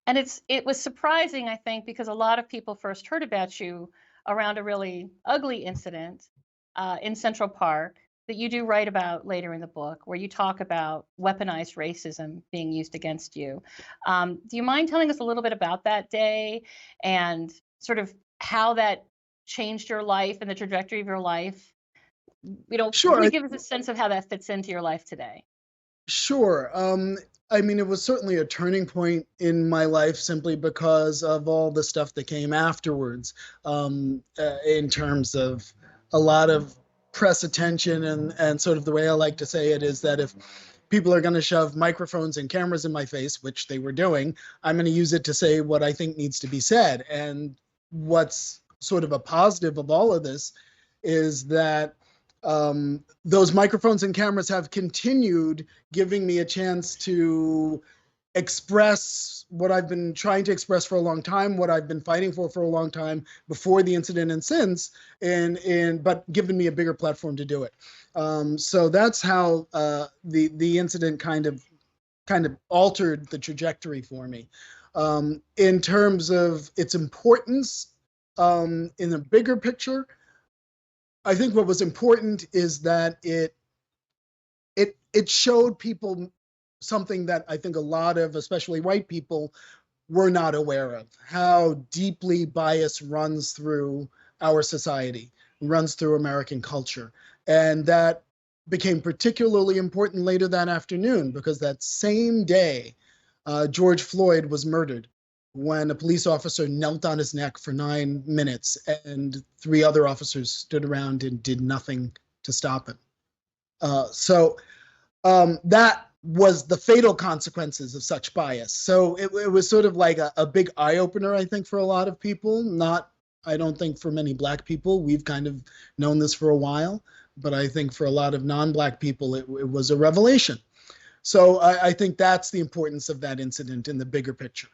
And it was surprising, I think, because a lot of people first heard about you around a really ugly incident in Central Park that you do write about later in the book, where you talk about weaponized racism being used against you. Do you mind telling us a little bit about that day and sort of how that changed your life and the trajectory of your life? Sure. Really give us a sense of how that fits into your life today. Sure. I mean, it was certainly a turning point in my life simply because of all the stuff that came afterwards, in terms of a lot of press attention and sort of the way I like to say it is that if people are going to shove microphones and cameras in my face, which they were doing, I'm going to use it to say what I think needs to be said. And what's sort of a positive of all of this is that those microphones and cameras have continued giving me a chance to express what I've been trying to express for a long time, what I've been fighting for a long time before the incident and since, but given me a bigger platform to do it. So that's how the incident kind of altered the trajectory for me. In terms of its importance in the bigger picture, I think what was important is that it showed people something that I think a lot of, especially white people, were not aware of, how deeply bias runs through our society, runs through American culture. And that became particularly important later that afternoon because that same day, George Floyd was murdered when a police officer knelt on his neck for 9 minutes and three other officers stood around and did nothing to stop him. So that was the fatal consequences of such bias. So it was sort of like a big eye opener, I think, for a lot of people. Not, I don't think for many Black people. We've kind of known this for a while, but I think for a lot of non-Black people, it was a revelation. So I think that's the importance of that incident in the bigger picture.